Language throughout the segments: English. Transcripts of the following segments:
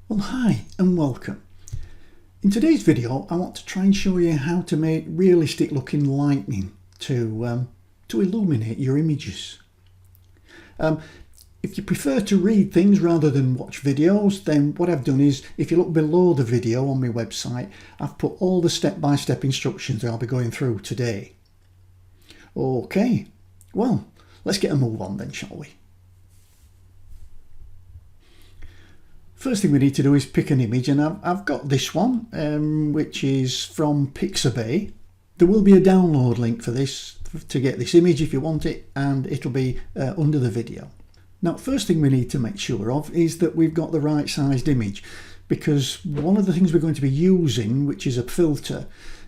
Well, hi and welcome. In today's video I want to try and show you how to make realistic looking lightning to illuminate your images. If you prefer to read things rather than watch videos, then what I've done is, if you look below the video on my website, I've put all the step-by-step instructions that I'll be going through today. Okay, well, let's get a move on then, shall we? First thing we need to do is pick an image, and I've got this one, which is from Pixabay. There will be a download link for this to get this image if you want it, and it'll be under the video. Now, first thing we need to make sure of is that we've got the right sized image, because one of the things we're going to be using, which is a filter,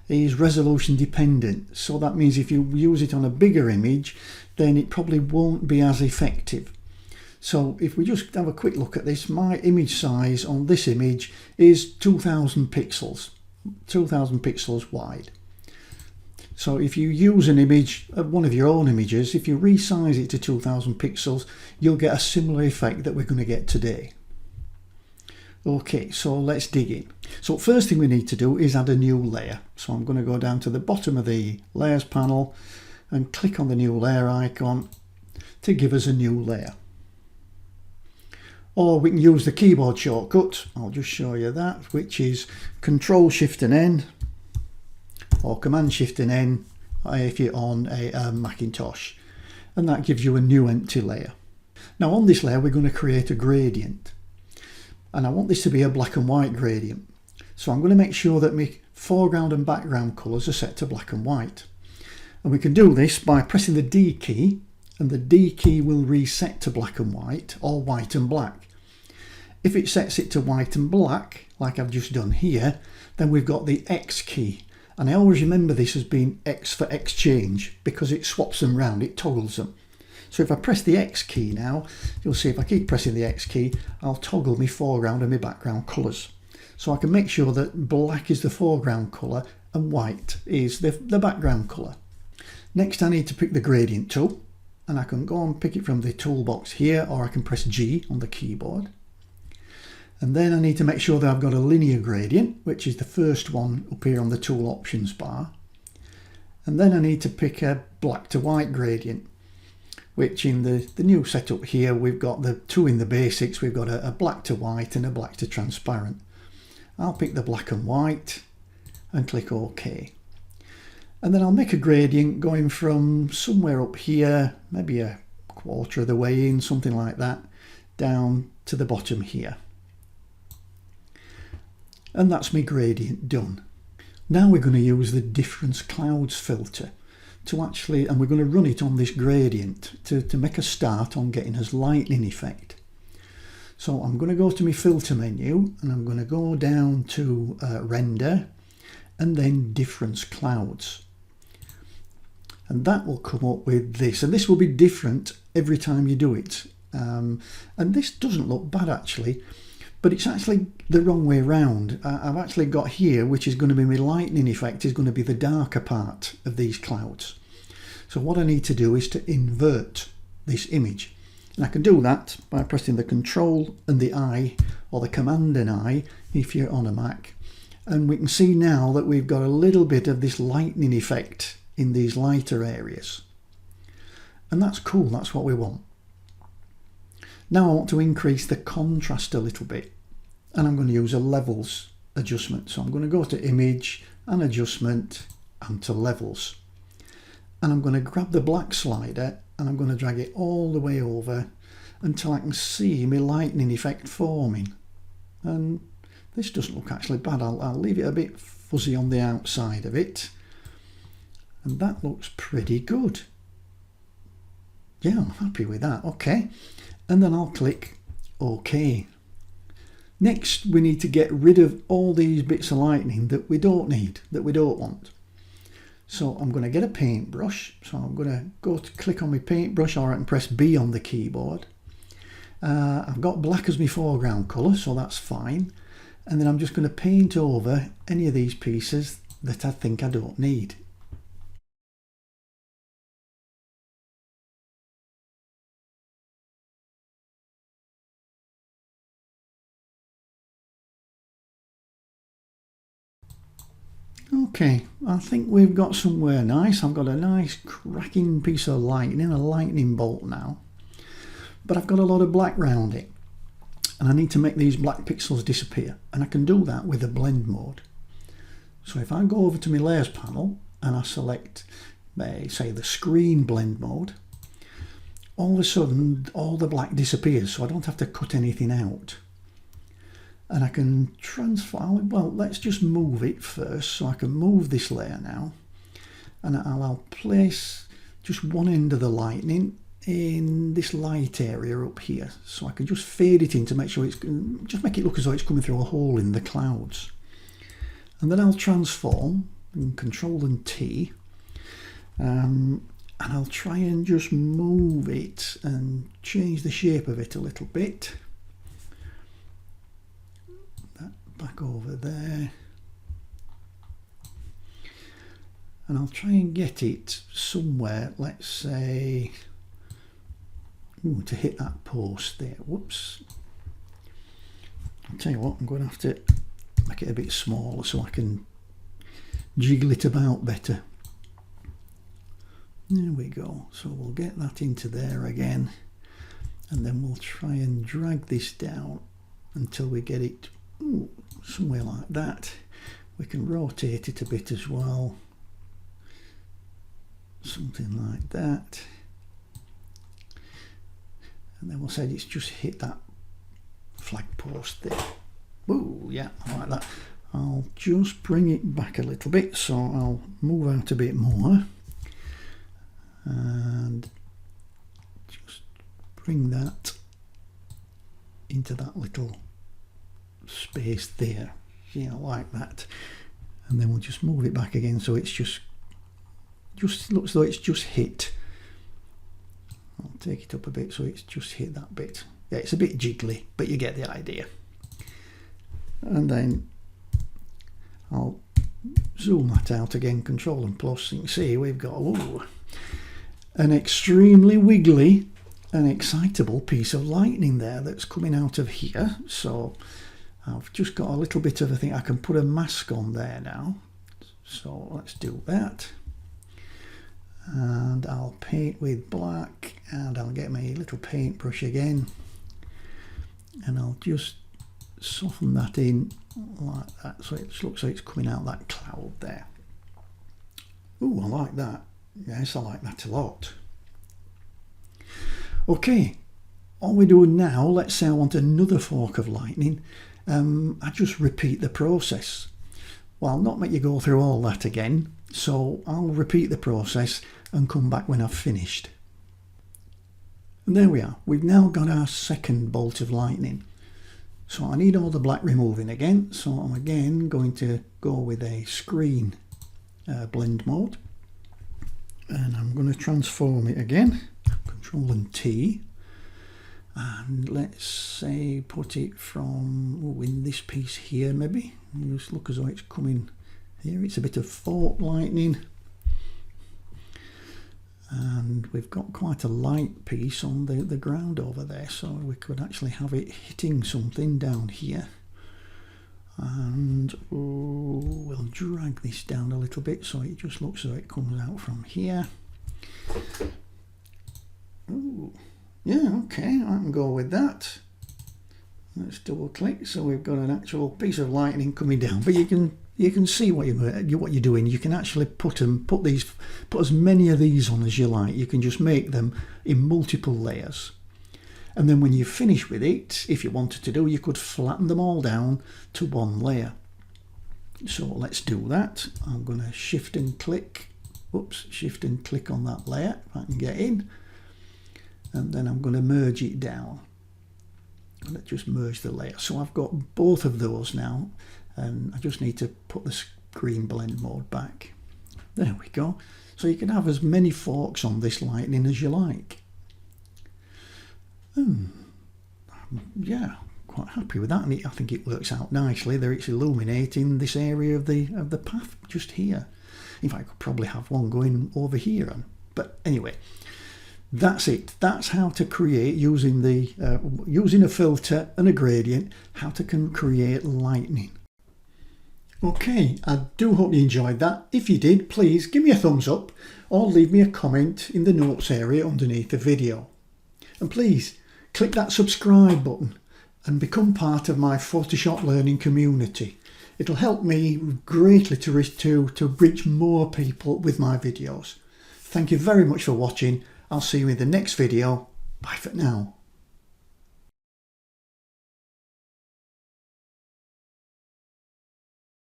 is resolution dependent. So that means if you use it on a bigger image, then it probably won't be as effective. So if we just have a quick look at this, my image size on this image is 2000 pixels, 2000 pixels wide. So if you use an image, one of your own images, if you resize it to 2000 pixels, you'll get a similar effect that we're going to get today. Okay, so let's dig in. So first thing we need to do is add a new layer. So I'm going to go down to the bottom of the layers panel and click on the new layer icon to give us a new layer. Or we can use the keyboard shortcut, I'll just show you that, which is Control Shift and N, or Command Shift and N if you're on a Macintosh, and that gives you a new empty layer. Now on this layer we're going to create a gradient, and I want this to be a black and white gradient. So I'm going to make sure that my foreground and background colours are set to black and white, and we can do this by pressing the D key, and the D key will reset to black and white, or white and black. If it sets it to white and black, like I've just done here, then we've got the X key. And I always remember this as being X for exchange, because it swaps them round, it toggles them. So if I press the X key now, you'll see if I keep pressing the X key, I'll toggle my foreground and my background colours. So I can make sure that black is the foreground colour and white is the background colour. Next I need to pick the gradient tool, and I can go and pick it from the toolbox here, or I can press G on the keyboard. And then I need to make sure that I've got a linear gradient, which is the first one up here on the tool options bar. And then I need to pick a black to white gradient, which in the new setup here, we've got the two in the basics. We've got a black to white and a black to transparent. I'll pick the black and white and click OK. And then I'll make a gradient going from somewhere up here, maybe a quarter of the way in, something like that, down to the bottom here. And that's my gradient done. Now we're going to use the difference clouds filter to and we're going to run it on this gradient to make a start on getting us lightning effect. So I'm going to go to my filter menu, and I'm going to go down to render, and then difference clouds. And that will come up with this, and this will be different every time you do it. And this doesn't look bad actually, but it's actually the wrong way around. I've actually got here, which is going to be my lightning effect, is going to be the darker part of these clouds. So what I need to do is to invert this image. And I can do that by pressing the Control and the I, or the Command and I if you're on a Mac. And we can see now that we've got a little bit of this lightning effect in these lighter areas. And that's cool, that's what we want. Now I want to increase the contrast a little bit, and I'm going to use a levels adjustment. So I'm going to go to Image and Adjustment and to Levels. And I'm going to grab the black slider and I'm going to drag it all the way over until I can see my lightning effect forming. And this doesn't look actually bad. I'll leave it a bit fuzzy on the outside of it. And that looks pretty good. Yeah, I'm happy with that. Okay. And then I'll click OK. Next, we need to get rid of all these bits of lightning that we don't need, that we don't want. So I'm going to get a paintbrush. So I'm going to go to click on my paintbrush, or I can press B on the keyboard. I've got black as my foreground colour, so that's fine. And then I'm just going to paint over any of these pieces that I think I don't need. Okay, I think we've got somewhere nice. I've got a nice cracking piece of lightning, a lightning bolt now. But I've got a lot of black round it. And I need to make these black pixels disappear. And I can do that with the blend mode. So if I go over to my layers panel and I select, say, the screen blend mode, all of a sudden all the black disappears, so I don't have to cut anything out. And I can transform, well, let's just move it first. So I can move this layer now, and I'll place just one end of the lightning in this light area up here. So I can just fade it in to make sure it's, just make it look as though it's coming through a hole in the clouds. And then I'll transform and Control and T, and I'll try and just move it and change the shape of it a little bit. Back over there, and I'll try and get it somewhere, let's say, to hit that post there. Whoops. I'll tell you what, I'm going to have to make it a bit smaller so I can jiggle it about better. There we go. So we'll get that into there again, and then we'll try and drag this down until we get it somewhere like that. We can rotate it a bit as well, something like that, and then we'll say it's just hit that flag post there. Ooh, yeah, I like that. I'll just bring it back a little bit, so I'll move out a bit more and just bring that into that little space there, yeah, like that. And then we'll just move it back again so it's just looks though it's just hit. I'll take it up a bit so it's just hit that bit. Yeah, it's a bit jiggly, but you get the idea. And then I'll zoom that out again, Control and plus, and you can see we've got an extremely wiggly and excitable piece of lightning there that's coming out of here. So I've just got a little bit of a thing. I can put a mask on there now. So let's do that. And I'll paint with black, and I'll get my little paintbrush again, and I'll just soften that in like that so it looks like it's coming out that cloud there. Ooh, I like that. Yes, I like that a lot. Okay, all we're doing now, let's say I want another fork of lightning. I just repeat the process. Well, I'll not make you go through all that again, so I'll repeat the process and come back when I've finished. And there we are. We've now got our second bolt of lightning. So I need all the black removing again, so I'm again going to go with a screen blend mode, and I'm going to transform it again, Control and T, and let's say put it from in this piece here maybe. Just look as though it's coming here. It's a bit of fork lightning, and we've got quite a light piece on the ground over there, so we could actually have it hitting something down here. And we'll drag this down a little bit so it just looks as though it comes out from here. Ooh, yeah, okay, I can go with that. Let's double click, so we've got an actual piece of lightning coming down. But you can see what you're doing. You can actually put as many of these on as you like. You can just make them in multiple layers. And then when you finish with it, if you wanted to do, you could flatten them all down to one layer. So let's do that. I'm going to shift and click on that layer if I can get in. And then I'm going to merge it down. Let's just merge the layer. So I've got both of those now, and I just need to put the screen blend mode back. There we go. So you can have as many forks on this lightning as you like. Yeah, quite happy with that, and I think it works out nicely. There it's illuminating this area of the path just here. In fact, I could probably have one going over here. But anyway, that's it. That's how to create using a filter and a gradient, how to create lightning. Okay, I do hope you enjoyed that. If you did, please give me a thumbs up or leave me a comment in the notes area underneath the video. And please click that subscribe button and become part of my Photoshop learning community. It'll help me greatly to reach more people with my videos. Thank you very much for watching. I'll see you in the next video. Bye for now.